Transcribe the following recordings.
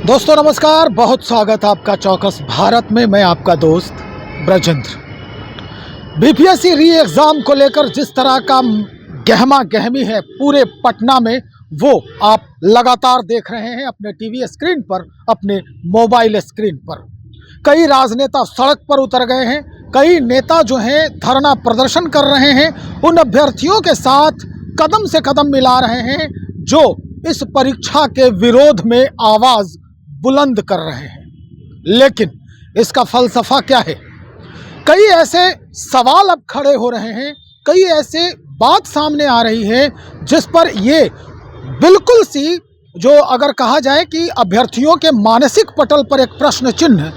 दोस्तों नमस्कार, बहुत स्वागत है आपका चौकस भारत में। मैं आपका दोस्त ब्रजेंद्र। बीपीएससी री एग्ज़ाम को लेकर जिस तरह का गहमा गहमी है पूरे पटना में, वो आप लगातार देख रहे हैं अपने टीवी स्क्रीन पर, अपने मोबाइल स्क्रीन पर। कई राजनेता सड़क पर उतर गए हैं, कई नेता जो हैं धरना प्रदर्शन कर रहे हैं, उन अभ्यर्थियों के साथ कदम से कदम मिला रहे हैं जो इस परीक्षा के विरोध में आवाज़ बुलंद कर रहे हैं। लेकिन इसका फलसफा क्या है? कई ऐसे सवाल अब खड़े हो रहे हैं, कई ऐसे बात सामने आ रही है जिस पर ये बिल्कुल सी, जो अगर कहा जाए कि अभ्यर्थियों के मानसिक पटल पर एक प्रश्न चिन्ह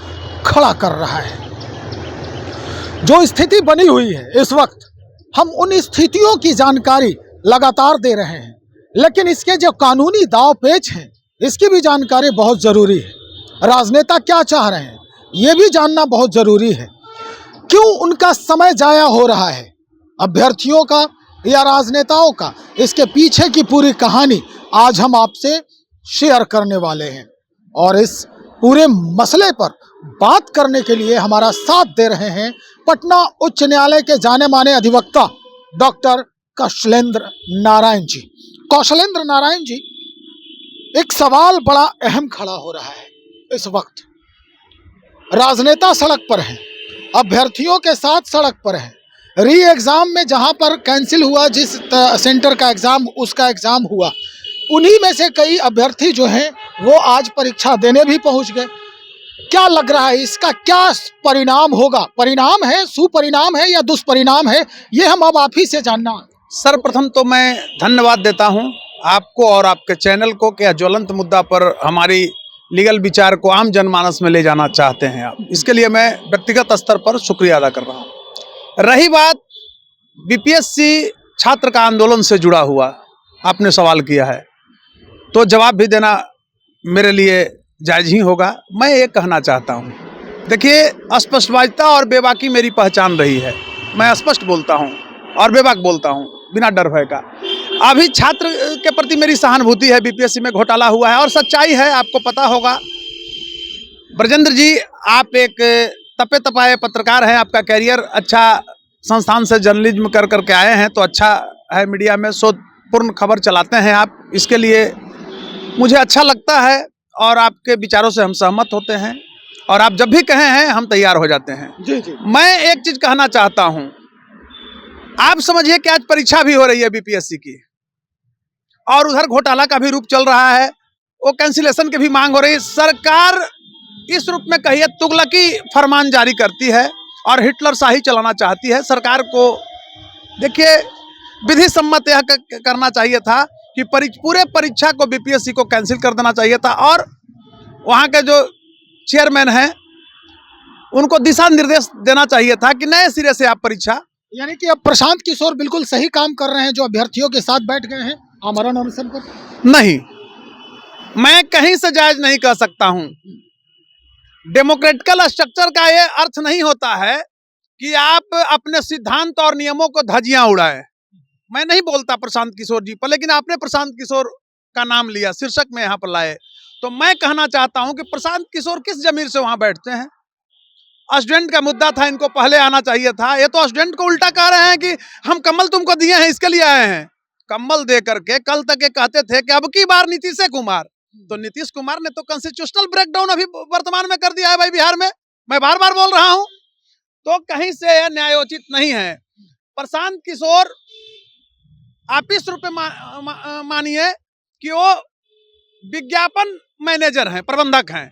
खड़ा कर रहा है। जो स्थिति बनी हुई है इस वक्त, हम उन स्थितियों की जानकारी लगातार दे रहे हैं, लेकिन इसके जो कानूनी दाव पेच हैं इसकी भी जानकारी बहुत ज़रूरी है। राजनेता क्या चाह रहे हैं ये भी जानना बहुत ज़रूरी है। क्यों उनका समय जाया हो रहा है, अभ्यर्थियों का या राजनेताओं का, इसके पीछे की पूरी कहानी आज हम आपसे शेयर करने वाले हैं। और इस पूरे मसले पर बात करने के लिए हमारा साथ दे रहे हैं पटना उच्च न्यायालय के जाने माने अधिवक्ता डॉक्टर कौशलेंद्र नारायण जी। कौशलेंद्र नारायण जी, एक सवाल बड़ा अहम खड़ा हो रहा है इस वक्त। राजनेता सड़क पर हैं, अभ्यर्थियों के साथ सड़क पर हैं। री एग्ज़ाम में जहां पर कैंसिल हुआ, जिस सेंटर का एग्ज़ाम उसका एग्ज़ाम हुआ, उन्हीं में से कई अभ्यर्थी जो हैं वो आज परीक्षा देने भी पहुंच गए। क्या लग रहा है, इसका क्या परिणाम होगा? परिणाम है, सुपरिणाम है या दुष्परिणाम है, ये हम अब आप ही से जानना। सर्वप्रथम तो मैं धन्यवाद देता हूं आपको और आपके चैनल को कि ज्वलंत मुद्दा पर हमारी लीगल विचार को आम जनमानस में ले जाना चाहते हैं आप। इसके लिए मैं व्यक्तिगत स्तर पर शुक्रिया अदा कर रहा हूं। रही बात बीपीएससी छात्र का आंदोलन से जुड़ा हुआ, आपने सवाल किया है तो जवाब भी देना मेरे लिए जायज़ ही होगा। मैं ये कहना चाहता हूँ, देखिए, स्पष्टवादिता और बेबाकी मेरी पहचान रही है। मैं स्पष्ट बोलता हूँ और बेबाक बोलता हूँ बिना डर भय का। अभी छात्र के प्रति मेरी सहानुभूति है। बीपीएससी में घोटाला हुआ है और सच्चाई है, आपको पता होगा। ब्रजेंद्र जी, आप एक तपे तपाए पत्रकार हैं, आपका कैरियर अच्छा, संस्थान से जर्नलिज्म कर करके आए हैं तो अच्छा है। मीडिया में शोधपूर्ण खबर चलाते हैं आप, इसके लिए मुझे अच्छा लगता है और आपके विचारों से हम सहमत होते हैं और आप जब भी कहे हैं हम तैयार हो जाते हैं। जी जी। मैं एक चीज़ कहना चाहता हूँ, आप समझिए कि आज परीक्षा भी हो रही है बीपीएससी की और उधर घोटाला का भी रूप चल रहा है, वो कैंसिलेशन की भी मांग हो रही है। सरकार इस रूप में कहिए तुगलकी फरमान जारी करती है और हिटलर शाही चलाना चाहती है। सरकार को देखिए विधि सम्मत यह करना चाहिए था कि पूरे परीक्षा को बीपीएससी को कैंसिल कर देना चाहिए था और वहाँ के जो चेयरमैन हैं उनको दिशा निर्देश देना चाहिए था कि नए सिरे से आप परीक्षा। यानी कि अब प्रशांत किशोर बिल्कुल सही काम कर रहे हैं जो अभ्यर्थियों के साथ बैठ गए हैं आमरण अनशन पर। नहीं, मैं कहीं से जायज नहीं कह सकता हूं। डेमोक्रेटिकल स्ट्रक्चर का ये अर्थ नहीं होता है कि आप अपने सिद्धांत और नियमों को धज्जियां उड़ाएं। मैं नहीं बोलता प्रशांत किशोर जी पर, लेकिन आपने प्रशांत किशोर का नाम लिया, शीर्षक में यहां पर लाए, तो मैं कहना चाहता हूं कि प्रशांत किशोर किस जमीर से वहां बैठते हैं? स्टूडेंट का मुद्दा था, इनको पहले आना चाहिए था। ये तो स्टूडेंट को उल्टा कह रहे हैं कि हम कम्बल तुमको दिए हैं इसके लिए आए हैं। कम्बल दे करके कल तक ये कहते थे कि अब की बार नीतीश कुमार, तो नीतीश कुमार ने तो कॉन्स्टिट्यूशनल ब्रेकडाउन अभी वर्तमान में कर दिया है भाई बिहार में। मैं बार बार बोल रहा हूं, तो कहीं से यह न्यायोचित नहीं है। प्रशांत किशोर आप इस रूप में मानिए कि वो विज्ञापन मैनेजर हैं, प्रबंधक हैं।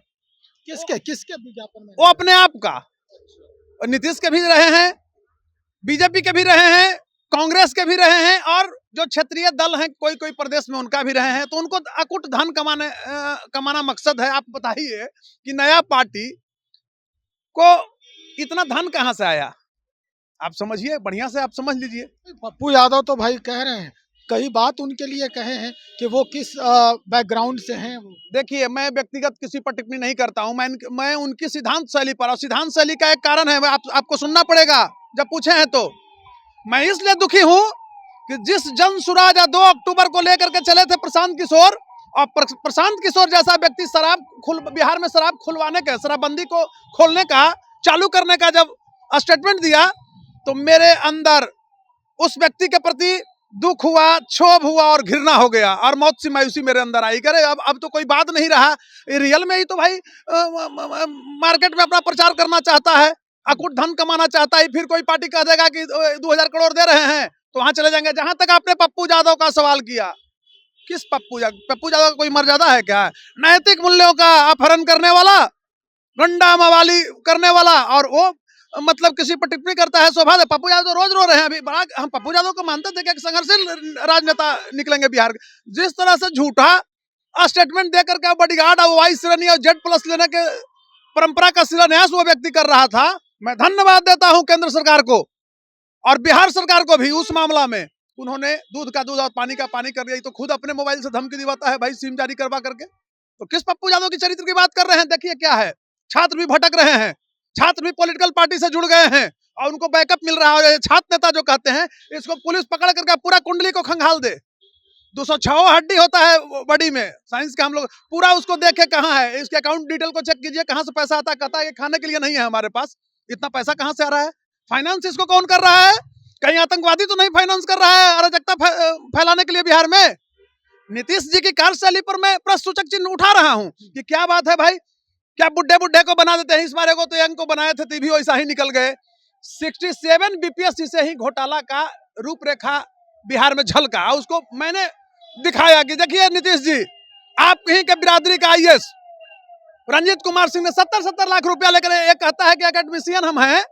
किसके किसके विज्ञापन में? वो अपने आप का, और नीतीश के भी रहे हैं, बीजेपी के भी रहे हैं, कांग्रेस के भी रहे हैं और जो क्षेत्रीय दल हैं कोई कोई प्रदेश में उनका भी रहे हैं। तो उनको अकुट धन कमाना मकसद है। आप बताइए कि नया पार्टी को इतना धन कहां से आया? आप समझिए, बढ़िया से आप समझ लीजिए। पप्पू यादव तो भाई कह रहे हैं, कई बात उनके लिए कहे हैं कि वो किस बैकग्राउंड से हैं। देखिए, मैं व्यक्तिगत किसी पर टिप्पणी नहीं करता हूं। मैं उनकी सिद्धांत शैली पर, और सिद्धांत शैली का एक कारण है, आपको सुनना पड़ेगा जब पूछे हैं तो। मैं इसलिए दुखी हूं कि जिस जन सुराज 2 अक्टूबर को लेकर के चले थे प्रशांत किशोर और प्रशांत किशोर जैसा व्यक्ति बिहार में शराब खुलवाने का, शराबबंदी को खोलने का, चालू करने का जब स्टेटमेंट दिया, तो मेरे अंदर उस व्यक्ति के प्रति दुख हुआ, क्षोभ हुआ और घृणा हो गया और मौत सी मायूसी मेरे अंदर आई। करे अब तो कोई बात नहीं रहा, रियल में ही तो भाई मार्केट में अपना प्रचार करना चाहता है, अकूट धन कमाना चाहता है, फिर कोई पार्टी कह देगा कि 2000 करोड़ दे रहे हैं तो वहां चले जाएंगे। जहां तक आपने पप्पू यादव का सवाल किया, किस पप्पू यादव का कोई मर्यादा है क्या? नैतिक मूल्यों का अपहरण करने वाला, गंडा मवाली करने वाला, और वो मतलब किसी पर टिप्पणी करता है। शोभा पप्पू यादव तो रोज रो रहे हैं। अभी बड़ा हम पप्पू यादव को मानते थे कि एक संघर्षशील राजनेता निकलेंगे बिहार के। जिस तरह से झूठा स्टेटमेंट देकर के बॉडीगार्ड और वाई श्रेणी और Z+ लेने के परंपरा का शिलान्यास वो व्यक्ति कर रहा था, मैं धन्यवाद देता हूं केंद्र सरकार को और बिहार सरकार को भी। उस मामला में उन्होंने दूध का दूध और पानी का पानी कर दिया। तो खुद अपने मोबाइल से धमकी दिवाता है भाई, सिम जारी करवा करके। तो किस पप्पू यादव की चरित्र की बात कर रहे हैं? देखिए क्या है, छात्र भी भटक रहे हैं, छात्र भी पॉलिटिकल पार्टी से जुड़ गए हैं और उनको बैकअप मिल रहा है। छात्र नेता जो कहते हैं, इसको पुलिस पकड़ करके पूरा कुंडली को खंगाल दे। 206 हड्डी होता है बॉडी में, साइंस के हम लोग पूरा उसको देखे कहाँ है, इसके अकाउंट डिटेल को चेक कीजिए, कहाँ से पैसा आता है। कहता है ये खाने के लिए नहीं है हमारे पास, इतना पैसा कहाँ से आ रहा है? फाइनेंस इसको कौन कर रहा है? कहीं आतंकवादी तो नहीं फाइनेंस कर रहा है अराजकता फैलाने के लिए बिहार में? नीतीश जी की कार्यशैली पर मैं प्रश्नसूचक चिन्ह उठा रहा हूं कि क्या बात है भाई, क्या बुड्ढे को बना देते हैं? इस बार को तो यंग को बनाए थे, तो भी वैसा ही निकल गए। 67 BPSC से ही घोटाला का रूपरेखा बिहार में झलका, उसको मैंने दिखाया कि देखिए नीतीश जी, आप कहीं के बिरादरी का IAS रंजीत कुमार सिंह ने 70 लाख रुपया लेकर, एक कहता है कि एकेडमिशियन हम हैं,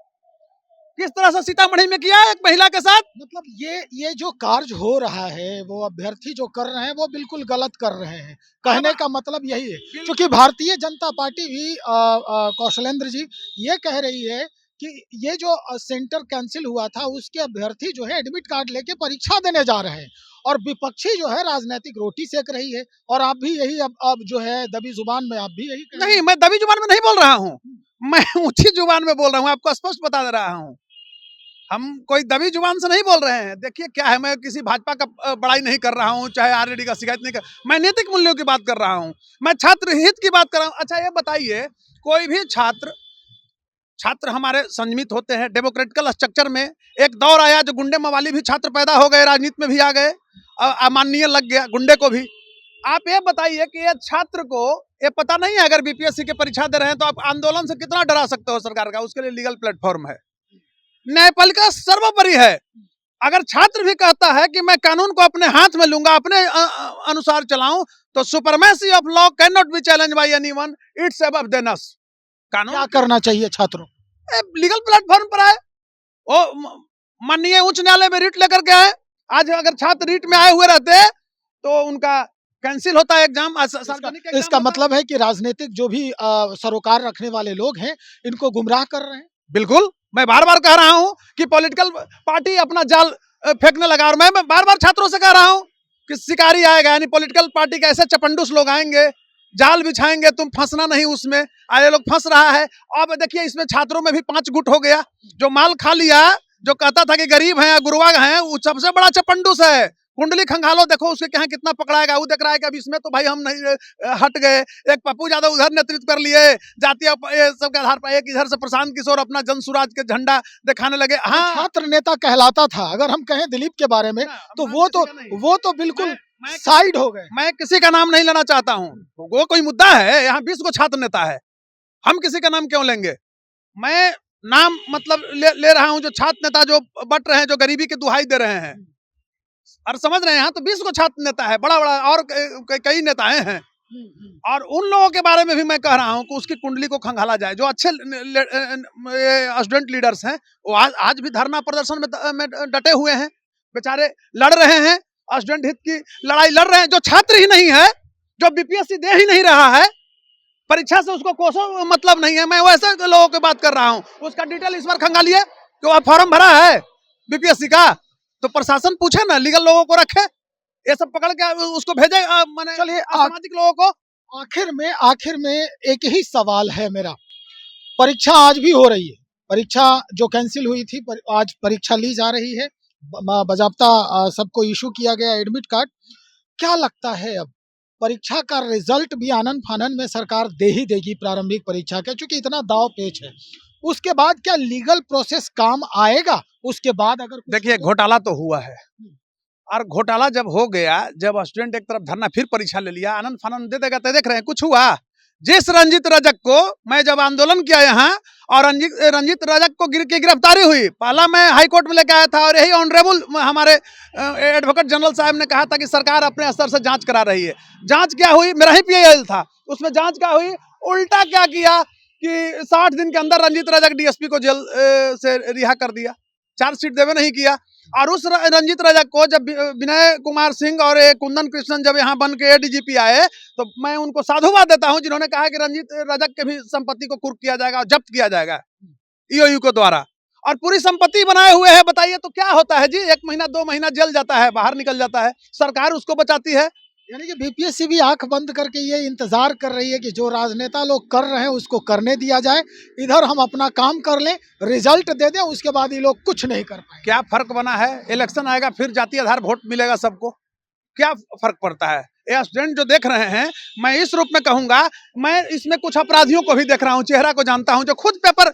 किस तरह से सीतामढ़ी में किया एक महिला के साथ। मतलब ये जो कार्य हो रहा है, वो अभ्यर्थी जो कर रहे हैं वो बिल्कुल गलत कर रहे हैं, कहने का मतलब यही है। क्योंकि भारतीय जनता पार्टी भी कौशलेंद्र जी ये कह रही है कि ये जो सेंटर कैंसिल हुआ था, उसके अभ्यर्थी जो है एडमिट कार्ड लेके परीक्षा देने जा रहे हैं, और विपक्षी जो है राजनीतिक रोटी सेक रही है। और आप भी यही अब जो है दबी जुबान में आप भी यही कह रहे हैं। नहीं, मैं दबी जुबान में नहीं बोल रहा हूँ, मैं ऊंची जुबान में बोल रहा हूँ, आपको स्पष्ट बता दे रहा हूँ। हम कोई दबी जुबान से नहीं बोल रहे हैं। देखिए क्या है, मैं किसी भाजपा का बड़ाई नहीं कर रहा हूं, चाहे RJD का शिकायत नहीं कर, मैं नैतिक मूल्यों की बात कर रहा हूं, मैं छात्र हित की बात कर रहा हूं। अच्छा ये बताइए, कोई भी छात्र हमारे संयमित होते हैं, डेमोक्रेटिकल स्ट्रक्चर में एक दौर आया जो गुंडे मवाली भी छात्र पैदा हो गए, राजनीति में भी आ गए, अमाननीय लग गया गुंडे को भी। आप ये बताइए कि ये छात्र को ये पता नहीं है, अगर BPSC की परीक्षा दे रहे हैं तो आप आंदोलन से कितना डरा सकते हो सरकार का? उसके लिए लीगल प्लेटफॉर्म है, न्यायपालिका सर्वोपरि है। अगर छात्र भी कहता है कि मैं कानून को अपने हाथ में लूंगा, अपने अनुसार चलाऊं, तो supremacy of law can not be challenge by anyone, it's above than us. कानून क्या करना चाहिए छात्रों? लीगल प्लेटफॉर्म पर आए, वो माननीय उच्च न्यायालय में रिट लेकर के आए। आज अगर छात्र रिट में आए हुए रहते तो उनका कैंसिल होता है एग्जाम। इसका मतलब है कि राजनीतिक जो भी सरोकार रखने वाले लोग हैं, इनको गुमराह कर रहे हैं। बिल्कुल, मैं बार बार कह रहा हूं कि पॉलिटिकल पार्टी अपना जाल फेंकने लगा, और मैं बार बार छात्रों से कह रहा हूं कि शिकारी आएगा, यानी पॉलिटिकल पार्टी के ऐसे चपंडूस लोग आएंगे, जाल बिछाएंगे, तुम फंसना नहीं उसमें। आए लोग फंस रहा है। अब देखिए इसमें छात्रों में भी 5 गुट हो गया, जो माल खा लिया, जो कहता था कि गरीब हैं, गुरुवाग हैं, वो सबसे बड़ा चपंडूस है। कुंडली खंगालो, देखो उसके क्या कितना पकड़ाएगा। वो देख रहा है कि अब इसमें तो भाई हम नहीं हट गए। एक पप्पू यादव उधर नेतृत्व कर लिए जातीय सब के आधार पर, एक इधर से प्रशांत किशोर अपना जन सुराज के झंडा दिखाने लगे। हाँ, छात्र नेता कहलाता था। अगर हम कहें दिलीप के बारे में, तो वो तो बिल्कुल साइड हो गए। मैं किसी का नाम नहीं लेना चाहता हूँ, वो कोई मुद्दा है, यहाँ 20 को छात्र नेता है, हम किसी का नाम क्यों लेंगे? मैं नाम मतलब ले रहा हूँ जो छात्र नेता जो बट रहे हैं, जो गरीबी की दुहाई दे रहे हैं, और समझ रहे हैं। यहाँ तो 20 को छात्र नेता है, बड़ा बड़ा, और कई नेताएं हैं। और उन लोगों के बारे में भी मैं कह रहा हूँ कि उसकी कुंडली को खंगाला जाए। जो अच्छे स्टूडेंट लीडर्स हैं, वो आज भी धरना प्रदर्शन में डटे हुए हैं, बेचारे लड़ रहे हैं, स्टूडेंट हित की लड़ाई लड़ रहे हैं। जो छात्र ही नहीं है, जो BPSC दे ही नहीं रहा है, परीक्षा से उसको कोसों मतलब नहीं है, मैं वैसे लोगों की बात कर रहा हूँ। उसका डिटेल इस बार खंगालिए कि वह फॉर्म भरा है BPSC का, तो प्रशासन पूछे ना, लीगल लोगों को रखे, ये सब पकड़ के उसको भेजे, माने चलिए सामाजिक लोगों को। आखिर में एक ही सवाल है मेरा। परीक्षा आज भी हो रही है, परीक्षा जो कैंसिल हुई थी आज परीक्षा ली जा रही है, बाज़ाब्ता सबको इशू किया गया एडमिट कार्ड। क्या लगता है अब परीक्षा का रिजल्ट भी आनन फानन में सरकार दे ही देगी प्रारंभिक परीक्षा के, क्योंकि इतना दाव पेच है। उसके बाद क्या लीगल प्रोसेस काम आएगा? उसके बाद अगर देखिए, घोटाला तो हुआ है, और घोटाला जब हो गया, जब स्टूडेंट एक तरफ धरना फिर परीक्षा ले लिया, आनंद फानंद दे देगा, तो देख रहे हैं कुछ हुआ। जिस रंजीत रजक को मैं जब आंदोलन किया यहाँ और रंजीत रजक को की गिरफ्तारी हुई, पहला मैं हाई कोर्ट में लेके आया था और यही ऑनरेबल हमारे एडवोकेट जनरल साहब ने कहा था कि सरकार अपने स्तर से जांच करा रही है। जांच क्या हुई? मेरा ही पीआईएल था, उसमें जांच क्या हुई? उल्टा क्या किया कि 60 दिन के अंदर रंजीत रजक डीएसपी को जेल से रिहा कर दिया, चार्जशीट देवे नहीं किया। और उस रंजीत रजक को जब विनय कुमार सिंह और कुंदन कृष्णन जब यहाँ बन के एडीजीपी आए, तो मैं उनको साधुवाद देता हूं जिन्होंने कहा कि रंजीत रजक के भी संपत्ति को कुर्क किया जाएगा और जब्त किया जाएगा ईओयू को द्वारा, और पूरी संपत्ति बनाए हुए है। बताइए तो क्या होता है जी? 1 महीना 2 महीना जेल जाता है, बाहर निकल जाता है, सरकार उसको बचाती है। यानी कि बीपीएससी भी आंख बंद करके ये इंतजार कर रही है कि जो राजनेता लोग कर रहे हैं उसको करने दिया जाए, इधर हम अपना काम कर लें, रिजल्ट दे दें, उसके बाद ये लोग कुछ नहीं कर पाए। क्या फर्क बना है? इलेक्शन आएगा फिर जातीय आधार वोट मिलेगा सबको, क्या फर्क पड़ता है? ये स्टूडेंट जो देख रहे हैं, मैं इस रूप में कहूंगा, मैं इसमें कुछ अपराधियों को भी देख रहा हूं, चेहरा को जानता हूं, जो खुद पेपर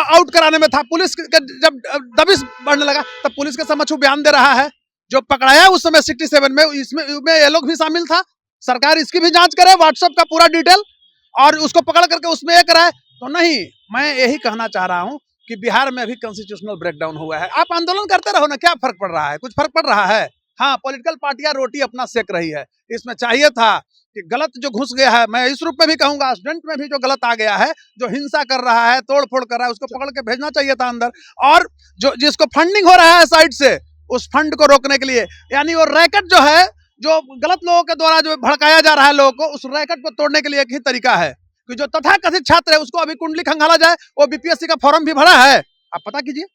आउट कराने में था। पुलिस जब दबिश बढ़ने लगा तब पुलिस के समक्ष बयान दे रहा है। जो पकड़ाया उस समय 67 में, इसमें ये लोग भी शामिल था। सरकार इसकी भी जांच करे, व्हाट्सएप का पूरा डिटेल, और उसको पकड़ करके उसमें ये कराए। तो नहीं, मैं यही कहना चाह रहा हूं कि बिहार में भी कॉन्स्टिट्यूशनल ब्रेकडाउन हुआ है। आप आंदोलन करते रहो ना, क्या फर्क पड़ रहा है? कुछ फर्क पड़ रहा है? हाँ, पॉलिटिकल पार्टियां रोटी अपना सेक रही है। इसमें चाहिए था कि गलत जो घुस गया है, मैं इस रूप में भी कहूंगा, स्टूडेंट में भी जो गलत आ गया है, जो हिंसा कर रहा है, तोड़ फोड़ कर रहा है, उसको पकड़ के भेजना चाहिए था अंदर। और जो जिसको फंडिंग हो रहा है साइड से, उस फंड को रोकने के लिए, यानी वो रैकेट जो है, जो गलत लोगों के द्वारा जो भड़काया जा रहा है लोगों को, उस रैकेट को तोड़ने के लिए एक ही तरीका है कि जो तथाकथित छात्र है उसको अभी कुंडली खंगाला जाए। वो बीपीएससी का फॉर्म भी भरा है, आप पता कीजिए,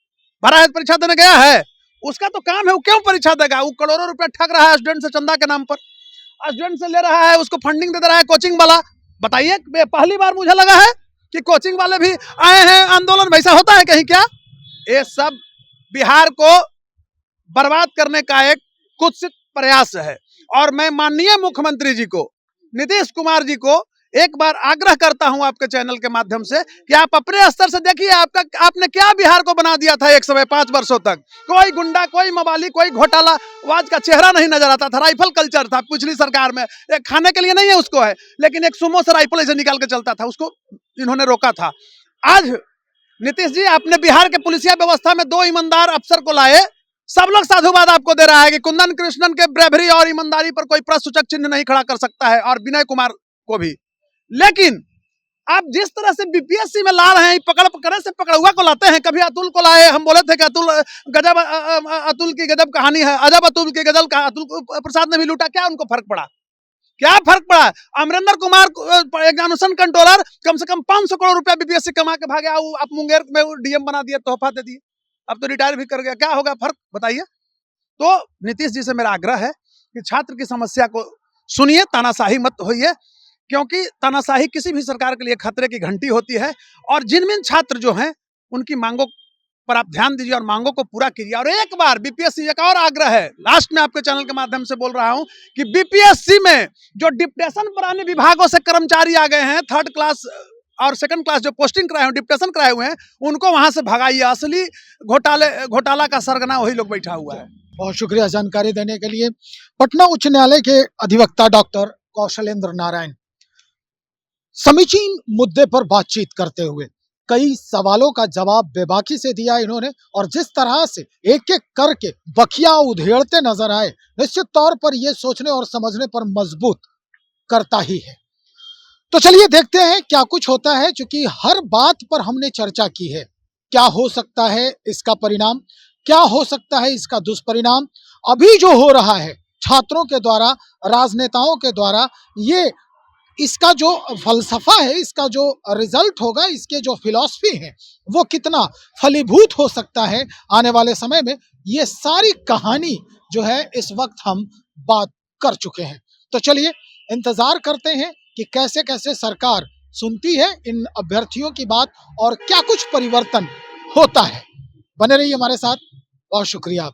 भरा है, परीक्षा देने गया है, उसका तो काम है, वो क्यों परीक्षा देगा? वो करोड़ों रुपए ठग रहा है स्टूडेंट से, चंदा के नाम पर स्टूडेंट से ले रहा है, उसको फंडिंग दे रहा है कोचिंग वाला। बताइए, पहली बार मुझे लगा है कि कोचिंग वाले भी आए हैं आंदोलन, वैसा होता है कहीं क्या? ये सब बिहार को बर्बाद करने का एक कुत्सित प्रयास है। और मैं माननीय मुख्यमंत्री जी को, नीतीश कुमार जी को एक बार आग्रह करता हूं आपके चैनल के माध्यम से कि आप अपने स्तर से देखिए, आपने क्या बिहार को बना दिया था एक समय 5 वर्षों तक। कोई गुंडा, कोई मवाली, कोई घोटाला वाज का चेहरा नहीं नजर आता था। राइफल कल्चर था पिछली सरकार में, एक खाने के लिए नहीं है उसको है, लेकिन एक सुमो से राइफल ऐसे निकाल के चलता था, उसको इन्होंने रोका था। आज नीतीश जी, आपने बिहार के पुलिसिया व्यवस्था में 2 ईमानदार अफसर को लाए, सब लोग साधुवाद आपको दे रहा है कि कुंदन कृष्णन के ब्रेवरी और ईमानदारी पर कोई प्रश्न सूचक चिन्ह नहीं खड़ा कर सकता है, और विनय कुमार को भी। लेकिन आप जिस तरह से बीपीएससी में ला रहे हैं, पकड़े से पकड़ुआ को लाते हैं। कभी अतुल को लाए, हम बोले थे कि अतुल की गजब कहानी है, अजब अतुल की गजल का, अतुल प्रसाद ने भी लूटा, क्या उनको फर्क पड़ा? क्या फर्क पड़ा? अमरेंद्र कुमार एग्जामिनेशन कंट्रोलर कम से कम 500 करोड़ रुपया बीपीएससी कमा के भागे, आप मुंगेर में डीएम बना दिए, तोहफा दे दिए, अब तो रिटायर भी कर गया, क्या होगा फर्क? बताइए। तो नीतीश जी से मेरा आग्रह है कि छात्र की समस्या को सुनिए, तानाशाही मत होइए, क्योंकि तानाशाही किसी भी सरकार के लिए खतरे की घंटी होती है। और जिन छात्र जो हैं, उनकी मांगों पर आप ध्यान दीजिए और मांगों को पूरा कीजिए। और एक बार बीपीएससी, एक और आग्रह है, लास्ट में आपके चैनल के माध्यम से बोल रहा हूं कि बीपीएससी में जो डिप्टेशन पर अन्य विभागों से कर्मचारी आ गए हैं, 3rd क्लास और 2nd क्लास जो पोस्टिंग कराए हैं, डिप्टेशन कराए हुए हैं, उनको वहां से भगाइए। असली घोटाला का सरगना वही लोग बैठा हुआ है। बहुत शुक्रिया जानकारी देने के लिए। पटना उच्च न्यायालय के अधिवक्ता डॉक्टर कौशलेंद्र नारायण समीचीन मुद्दे पर बातचीत करते हुए कई सवालों का जवाब बेबाकी से दिया इन्होंने, और जिस तरह से एक एक करके बखिया उधेड़ते नजर आए, निश्चित तौर पर यह सोचने और समझने पर मजबूत करता ही है। तो चलिए देखते हैं क्या कुछ होता है। चूंकि हर बात पर हमने चर्चा की है, क्या हो सकता है इसका परिणाम, क्या हो सकता है इसका दुष्परिणाम। अभी जो हो रहा है छात्रों के द्वारा, राजनेताओं के द्वारा, ये इसका जो फलसफा है, इसका जो रिजल्ट होगा, इसके जो फिलॉसफी है, वो कितना फलीभूत हो सकता है आने वाले समय में, ये सारी कहानी जो है इस वक्त हम बात कर चुके हैं। तो चलिए इंतजार करते हैं कि कैसे कैसे सरकार सुनती है इन अभ्यर्थियों की बात और क्या कुछ परिवर्तन होता है। बने रहिए हमारे साथ, बहुत शुक्रिया।